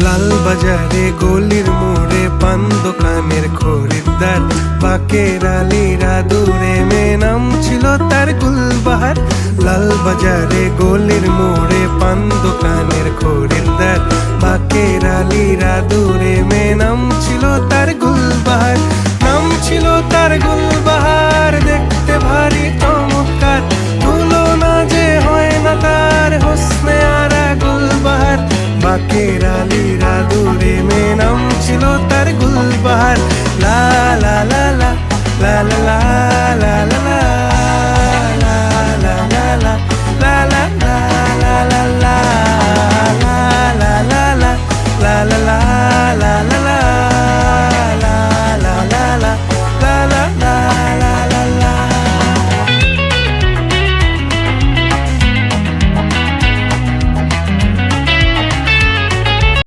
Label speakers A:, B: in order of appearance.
A: লাল বাজারে গলির মোড়ে পান দোকানের খরিদ্দার, বাকের আলীরা দূরে মেয়ে নাম ছিল তার গুলবাহার। লাল বাজারে গলির মোড়ে পান দোকানের খরিদ্দার, বাকের আলীরা দূরে মেয়ে নাম ছিল তার গুলবাহার। নাম ছিল তার গুলবাহার, দেখতে ভারী চমৎকার, তুলনা যে হয় না তার হোসনে আরা গুলবাহার। বাকের আলীরা দূরে মেয়ে নাম ছিল তার